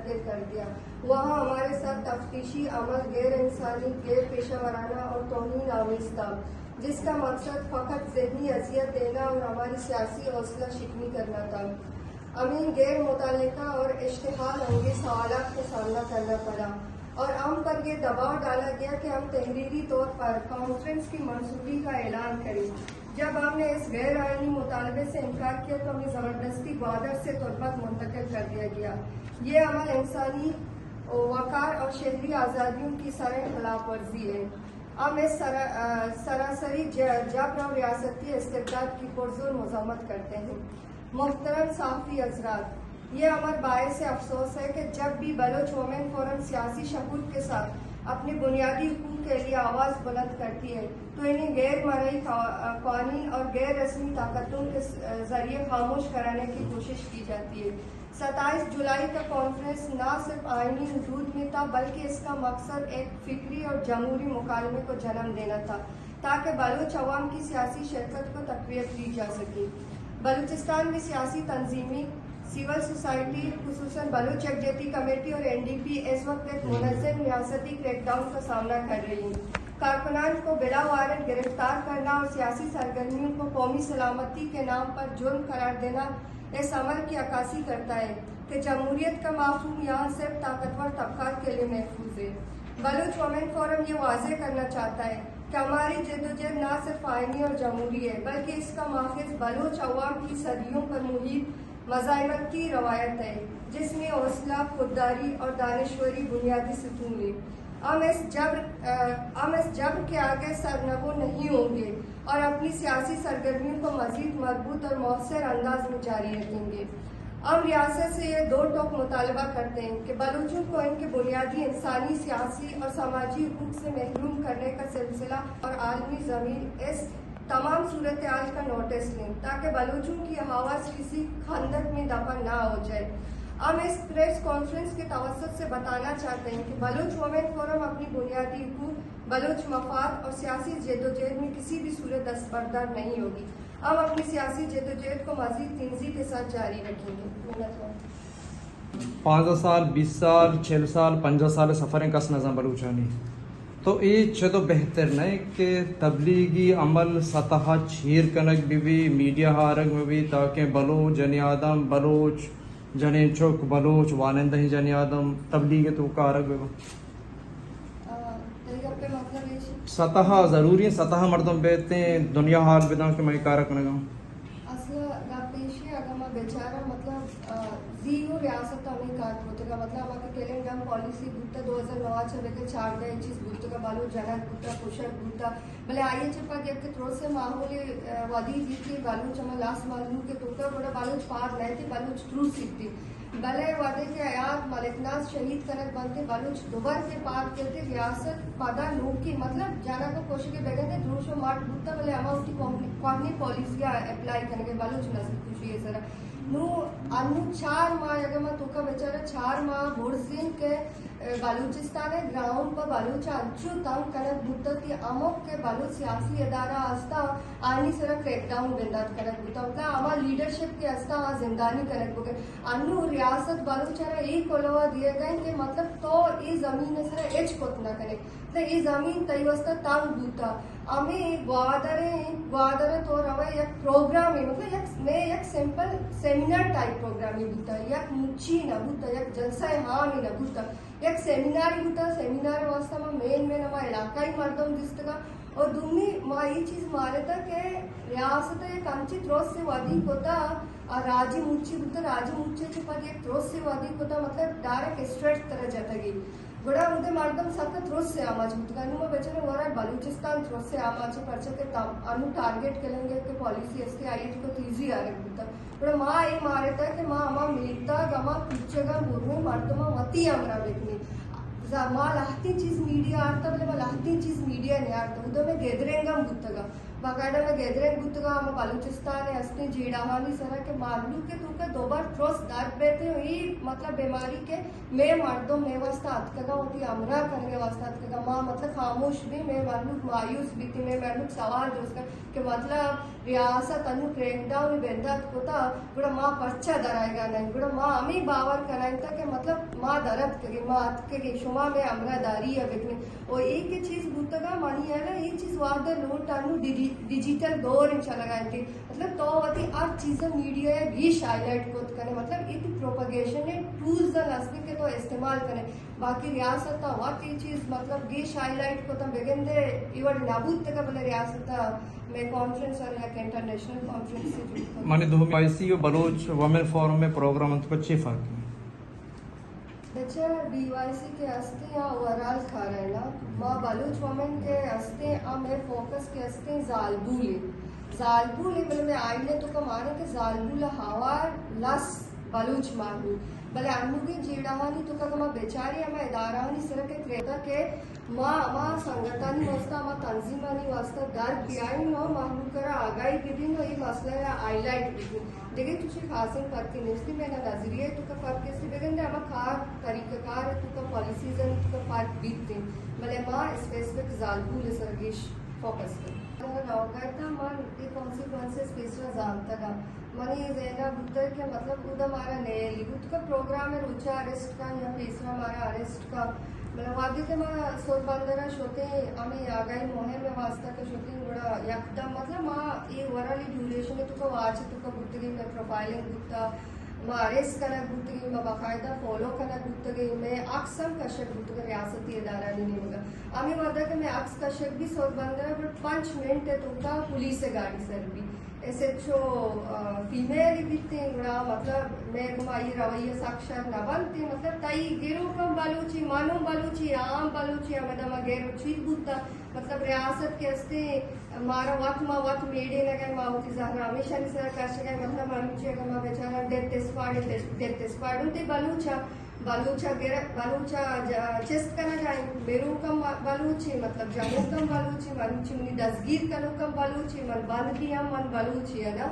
मुंतकिल कर दिया। वहाँ हमारे साथ तफ्तीशी अमल गैर इंसानी, गैर पेशा वराना और तौहीन आमेज था, जिसका मकसद फ़कत ज़हनी अजियत देना और हमारी सियासी हौसला शिकनी करना था। अमीन गैर मुतल्लिका और इश्तिहाल अंगेज़ सवालात का सामना करना पड़ा और हम पर यह दबाव डाला गया कि हम तहरीरी तौर पर कॉन्फ्रेंस की मंसूबी का ऐलान करें। जब हमने इस गैर आइनी मुतालबे से इनकार किया तो हमें ज़बरदस्ती ग्वादर से तुर्बत मुंतकिल कर दिया गया। ये अमल इंसानी वक़ार और शहरी आज़ादियों की सराह खिलाफ वर्जी है। हम इस सरासरी जबर और रियासती इस्तिबदाद की पुरज़ोर मज़म्मत करते हैं। मोहतरम सहाफ़ी हज़रात, ये अमर बायस से अफसोस है कि जब भी बलोच वुमेन फोरम सियासी शऊर के साथ अपनी बुनियादी हुकूक के लिए आवाज़ बुलंद करती है तो इन्हें गैर मरई क़वानीन और गैर रस्मी ताकतों के ज़रिए खामोश कराने की कोशिश की जाती है। 27 जुलाई का कॉन्फ्रेंस न सिर्फ आइनी हदूद में था बल्कि इसका मकसद एक फ़िक्री और जमहूरी मुकालमे को जन्म देना था ताकि बलोच अवाम की सियासी शिरकत को तक़वियत दी जा सके। बलूचिस्तान में सियासी तंजीमें, सिविल सोसाइटी, खुसूसन बलूच यकजहती कमेटी और NDP इस वक्त एक मुनज़्ज़म रियासती क्रैकडाउन का सामना कर रही है। कारकुनान को बिला वारंट गिरफ्तार करना और सियासी सरगर्मियों को कौमी सलामती के नाम पर जुर्म करार देना इस अमल की अक्कासी करता है कि जमहूरियत का मफ़हूम यहाँ सिर्फ ताकतवर तबक़ात के लिए महफूज है। बलूच वुमेन फोरम ये वाज़ेह करना चाहता है कि हमारी जद्दोजहद न सिर्फ आइनी और जमहूरी है बल्कि इसका माखज़ बलूच अवाम की सदियों पर मुहित मज़ाइमत की रवायत है, जिसमें हौसला, खुददारी और दानिश्वरी बुनियादी सतून है। हम इस जब्र के आगे सरनगो नहीं होंगे और अपनी सियासी सरगर्मियों को मज़ीद मजबूत और मौसर अंदाज में जारी रखेंगे। हम रियासत से ये दो टोक मुतालबा करते हैं कि बलूचों को इनके बुनियादी इंसानी, सियासी और समाजी हुकूक से महरूम करने का सिलसिला और आलमी ज़मीन इस तमाम सूरत हाल का नोटिस लें ताकि बलूचों की आवाज़ किसी खंदक में दफन ना हो जाए। हम इस प्रेस कॉन्फ्रेंस के तवस्सुत से बताना चाहते हैं कि बलूच वुमेन फोरम अपनी बुनियादी हुकूक, बलूच मफाद और सियासी जद्दोजहद में किसी भी सूरत दस्तबरदार नहीं होगी। हम अपनी सियासी जद्दोजहद को मज़ीद तेज़ी के साथ जारी रखेंगे। 15 साल, 20 साल, 6 साल, 50 साल सफ़रें कस नज़म बलूचानी तो ये तो बेहतर नहीं कि तबलीगी अमल सतह छीर कनक भी मीडिया हारग में भी ताकि बलोच जन आदम बलोच जने चौक बलोच वानंद ही जन आदम तबलीग तो कारग सतह ज़रूरी है। सतह मर्दम बेहते हैं दुनिया हाल बेदा के मैं कारक नगा बेचारा मतलब जीरो रियासत हमें कार होते का मतलब हमारे तेलंगान पॉलिसी गुत्ता 2009 से लेकर 4 चीज गुत्ता का बालू जनक गुत्ता पोषक गुत्ता भले आइए चपा के थोड़ा से माहौल वादी जी की बालू चमा लास्ट मालूम के तो बड़ा बालू पार नहीं थी बालू ट्रू सीखती भले वादे के आयात मलिकनाज शहीद करक बनते बलूच दोबार के पार करते रियासत पादा लोग की मतलब जाना को कोशिश के बेगते दूसरो मार्ट गुत्ता भले अमा उसकी कौनी पॉलिसियां अप्लाई करेंगे बलूच नस्ल खुशी है सर नु अनु 4 माह अगर तो का बेचारा 4 माह भोरसिन के बलूचिस्तान ग्राउंड पर बलूच अच्छु तंग करक गुत्ता की अमुक के बलूच सियासी अदारा आस्था आनी सर क्रैकडाउन बिंदात करक गुत्ता मतलब अमा लीडरशिप के आस्था आ जिंदानी करक हो गए अनु रियासत बलूचारा एक कोलवा दिए गए कि मतलब तो ये जमीन सर एच कोत ना करे तो ये जमीन तयवस्ता तंग गुत्ता हमें ग्वादरे तो रवा एक प्रोग्राम है मतलब एक सिंपल सेमिनार टाइप प्रोग्राम ही गुत्ता एक मुच्छी ना गुत्ता एक जलसा हाँ ही ना गुत्ता एक सेमिनार गुत्ता सेमिनार वास्ता में मेन हमारा इलाका ही मर्दम जिसका और दुमी माँ ये चीज मारे था कि रियासत एक अंचित रोज से वादी होता राजी मुच्छी गुत्ता राजी मुच्छे के पद एक रोज से वादी होता मतलब डायरेक्ट स्ट्रेट तरह जाता गई बड़ा उधर मर्दम सतत रोज से आवाज गुत्ता नु बच्चे ने वारा बलूचिस्तान रोज से आवाज परचे के अनु टारगेट करेंगे कि पॉलिसी इसके आई को तीजी आ रही गुत्ता बड़ा माँ ये मारे था कि माँ अमा मिलता गमा पिछेगा बुरु मर्दमा वती अमरा बेकनी माँ लाहती चीज मीडिया आर्ता बोले माँ लाहती चीज मीडिया नहीं आर्ता उधर में गेदरेंगम गुत्तगा बाकायदा में गैदरिंग गुत्तगा हम बलूचिस्तान है हस्ती जीड़ाहानी सरा के मालूम के तुका दोबार ट्रोस दाद बेते हो ये मतलब बीमारी के मैं मर्दों में वास्ता अतकगा होती अमरा करने वास्ता अतकगा माँ मतलब खामोश भी मैं मालूम मायूस भी थी मैं मालूम सवाल दोस्त के मतलब रियासत अनु क्रेकडाउन बेंदा कोता गुड़ा माँ पर्चा दराएगा नहीं गुड़ा माँ अमी बावर कराएं तक के मतलब माँ दर्द के माँ अतके शुमा में अमरा दारी है बिकने और एक ही चीज गुत्तगा मानी है ना ये चीज वादा लोट अनु डिजिटल दौर इन चला गया थी मतलब तो वती हर चीज़ मीडिया है रीश हाईलाइट को करें मतलब एक प्रोपगेशन है टूल्स द नस्ल के तो इस्तेमाल करें बाकी रियासत का वत ये चीज़ मतलब रीश हाईलाइट को तो बेगंदे इवर नाबूद तक बोले रियासत में कॉन्फ्रेंस और एक इंटरनेशनल कॉन्फ्रेंस से जुड़ी माने दो आईसी बलोच वुमेन फोरम में प्रोग्राम अंत को चे फर्क है बच्चा बीवाईसी के हस्ते या ओवरऑल खा रहे ना माँ बलूच वमेन के हस्ते मैं फोकस के हस्ते जालबूले मतलब मैं आइले तो कमाने के जालबूला हवार लस बलूच मारू भले अन्नुगी जीड़ाहानी तो कमा बेचारी हमें इदाराहानी सिर के क्रेता के माँ संगतानी वास्ता माँ तंजीमानी वास्ता दर पियाई नो मालूम करा आगाई विदिन ये मसला है हाईलाइट विदिन देखिए तुझे खासन फर्क नहीं मेरा नजरिए तो का फर्क कैसे बेगंदे हम कार तरीकाकार है तो का पॉलिसीज है तो का फर्क बीतते भले माँ स्पेसिफिक जालबूल सरगेश फोकस कर करता मन ये कॉन्सिक्वेंसेस पेशरा जानता का मनी देना बुद्ध के मतलब उधर हमारा नए लिखुत का प्रोग्राम है रुचा अरेस्ट का या पेशरा हमारा अरेस्ट का मतलब वादी के माँ सोल बंदरा शोते हमें आ गए मोहे में वास्ता के शूटिंग बड़ा एकदम मतलब माँ ये वराली ड्यूरेशन है तो का वाच तो का बुद्ध की में प्रोफाइलिंग बुद्धा माँ अरेस्ट करना बुद्ध की माँ बाकायदा फॉलो करना बुद्ध की मैं अक्सर कश्यप बुद्ध का रियासती इदारा नहीं होगा हमें वादा कि मैं अक्स कश्यप भी सोल बंदरा बट 5 मिनट है तो का पुलिस से गाड़ी सर भी ऐसे जो फीमेल बीतते बड़ा मतलब मैं घुमाई रवैया साक्षर न बनते मतलब तई गेरो कम बालूची मानो बालूची आम बालूची अमदमा गेरो चीज बुद्धा मतलब रियासत के हस्ते मारा वक्त मेडे लगे माउती जहरा हमेशा नहीं सर कर सके मतलब बालूची अगर माँ बेचारा डेथ स्पाड़ ते बालूचा चेस्ट करना जाए बेरू कम बालूची मतलब जम्मू कम बालूची बालूची मुनी दसगीर कनु कम बालूची मन बंद किया मन बालूची है ना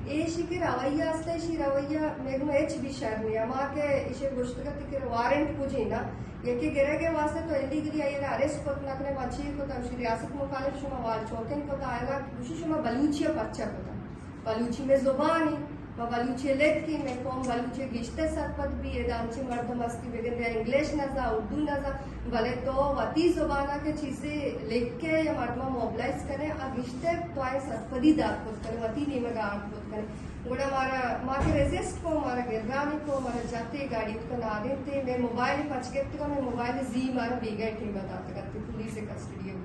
ये शिके रवैया असले शी रवैया मेरे में एच भी शर्मी है माँ के इसे गुश्तगती के वारंट पूछे ना ये के गिरे के वास्ते तो इलीगली आये अरेस्ट को नकने मच्छी को तो रियासत मुखालिफ शुमा वाल चौथे को तो आएगा उसी शुमा बलूचिया पर्चा को था बलूची में जुबानी बलूची लेट की मैं कौन बलूची गिश्ते सरपत भी ये दांची मर्द मस्ती बेगंदे इंग्लिश नजा उर्दू नजा भले तो वती जुबाना के चीजें लिख के या मर्दमा मोबिलाइज करें और गिश्ते तो आए सरपदी दाग खुद करें वती नहीं में गाँव खुद करें गुड़ा हमारा माँ के रेजिस्ट को हमारा गिरगानी को हमारा जाते गाड़ी को ना देते मैं मोबाइल पचके तो मैं मोबाइल जी मारा बेगै थे बताते करते पुलिस से कस्टडी है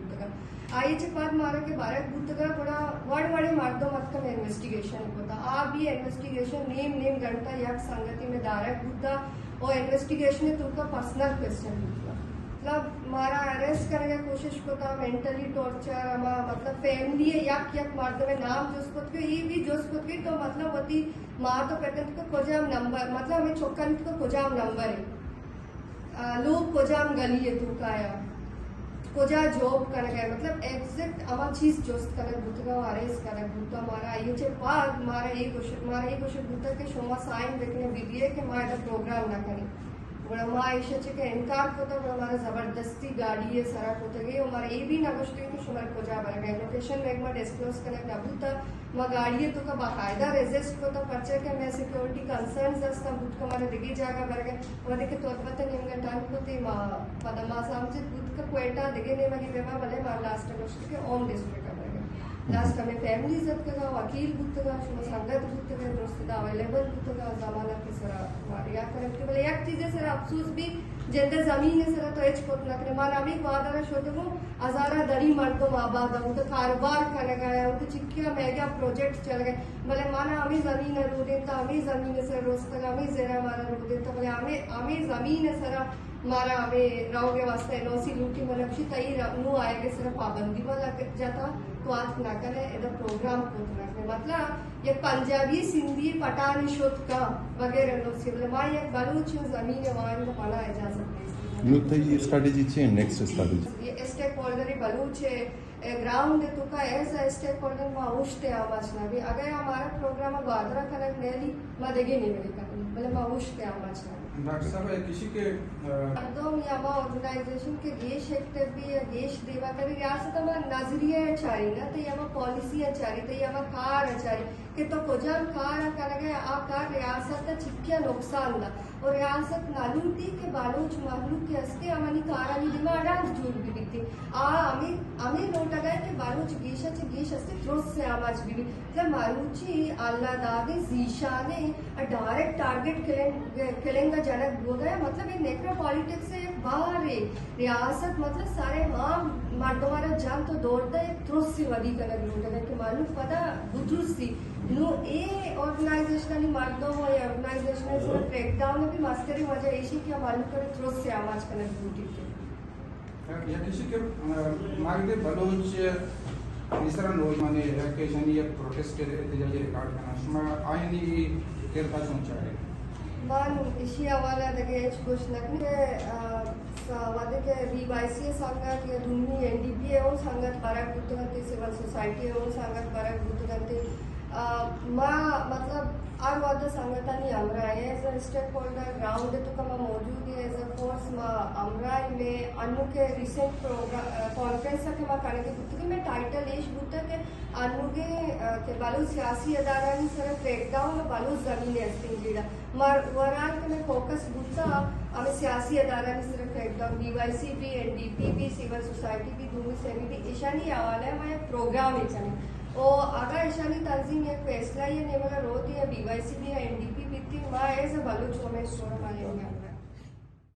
आई बाद मारा के बारह बुद्धगा बड़ा वड़े मारदो मत का इन्वेस्टिगेशन होता आप भी इन्वेस्टिगेशन नेम घंटा यक संगति में दारक बुद्धा और इन्वेस्टिगेशन है तुमका पर्सनल क्वेश्चन होता मतलब मारा अरेस्ट करने की कोशिश होता मेंटली टॉर्चर मतलब फैमिली यक मारदो में नाम जोस्पत के ये भी जोस्पत के तो मतलब वती माँ तो कहते को खोजाम नंबर मतलब हमें चौकन को खोजाम नंबर है लोग खोजाम गली है तू काया कोजा जॉब कर गए मतलब एग्जैक्ट अमर चीज जोस्त कर बुतगा अरेस्ट कर बुता मारा ये चे बाद मारा एक क्वेश्चन बुता के शोमा साइन देखने वीडियो के मारा प्रोग्राम ना करी बड़ा माँ ऐसे चे के इनकार होता बड़ा हमारा जबरदस्ती गाड़ी है सरा होता गई हमारा ये भी ना गोष्टी कि शुमार कोजा भर गए लोकेशन में एक बार डिस्क्लोज करने ना बुता माँ गाड़ी है तो का बाकायदा रेजिस्ट होता पर्चे के मैं सिक्योरिटी कंसर्न्स दस्ता बुत को हमारे दिगी जागा भर गए वो देखे तो अतवते निम्न टाइम होते माँ पदमा सामचे बुत का क्वेटा दिगे ने मगी बेमा भले माँ लास्ट गोष्टी के ओम डिस्ट्रिक्ट भर गए लास्ट हमें फैमिली जब का वकील बुत का शुमा संगत बुत का दोस्त अवेलेबल बुत का जमाना के सरा मारिया करें कि बोले एक चीज़ सर अफसोस भी जेंदर जमीन है सर तो एच कोत नकरे मान अमी वादरा शोते को हजारा दरी मर्दों आबाद है उनका कारोबार करने गया उनका चिक्किया मेगा प्रोजेक्ट चल गए बोले माना अमी जमीन है रोदे तो अमी जमीन है सर रोज तक अमी जेरा मारा रोदे तो बोले अमी जमीन है सर मारा हमें रहोगे वास्ते एनओसी लूटी मतलब शी तई नु आएगे सिर्फ पाबंदी वाला जाता तो आज ना करे इधर प्रोग्राम को मतलब ये पंजाबी सिंधी पठानी शोध का वगैरह एनओसी मतलब माँ ये बलूच जमीन है वहाँ इनको पढ़ा इजाजत नहीं ये स्ट्रेटजी चाहिए नेक्स्ट स्ट्रेटजी ये स्टेक होल्डर बलूच है ग्राउंड तो का ऐसा स्टेक होल्डर मा उष्टे आमाचना भी अगर हमारा प्रोग्राम वादरा कनक नेली मदेगे नहीं मिले कनक मतलब मा उष्टे आमाचना डॉक्टर साहब किसी के मर्दों यामा ऑर्गेनाइजेशन के गेश एक्टिव भी है गेश देवा करी रियासत में नजरिया चारी ना तो यामा पॉलिसी चारी तो यामा कार चारी कि तो कोजाम कार कनगे आ कार रियासत का छिक्किया नुकसान ला और रियासत नालूटी के बालोच मालूम के हस्ते हमारी कारानी दिमा डांस जुड़ भी दिखती आ हमें नोट लगाए कि बालोच गेशा चे गेश हस्ते थ्रोस से आवाज भी जब मालूची अल्लाह दादे जीशाने डायरेक्ट टारगेट किलेंगा जनक बोधा है मतलब ये नेक्रो पॉलिटिक्स से बाहर है रियासत मतलब सारे हाँ मर्दों जान तो दौड़ता है थ्रोस से वधी कनक लूटा है कि मालूम पता बुजुर्ग नो ए ऑर्गेनाइजेशन मर्दों और ऑर्गेनाइजेशन से ब्रेकडाउन में भी मास्टरी वजह ऐसी कि मालूम करे थ्रोस से आवाज कनक लूटी थे या किसी के मार्ग बलोच तीसरा रोज माने के शनि एक प्रोटेस्ट एहतजाजी रिकॉर्ड करना शमा आईनी केरता सोचा है मान इसी हवाला दगे कुछ नकने वादे के बीवाईसी संगत या दुनी एनडीपी है उन संगत परक बुद्धगंती सिविल सोसाइटी है उन संगत परक बुद्धगंती माँ मतलब आर वादा संगतानी अमराई as a stakeholder ground तो कमा मौजूद है एज अ फोर्स माँ अमराई में अनु के रिसेंट प्रोग्राम कॉन्फ्रेंस के माँ करने के बुद्धगी में टाइटल एश बुद्धा के अनु के बालू सियासी अदारानी सर ब्रेकडाउन और बालू जमीन अस्तिंग जीड़ा मर वरान के में फोकस बुद्धा हमें सियासी अदारानी सर ब्रेकडाउन बीवाईसी भी एनडीपी भी सिविल सोसाइटी भी दूमी सेमी भी ईशानी आवाला है मैं प्रोग्राम इचानी और अगर ईशानी तंजीम एक फैसला ये नहीं मगर रोती है बीवाईसी भी है एनडीपी भी थी माँ ऐसे बालू जो हमें स्टोर माने होंगे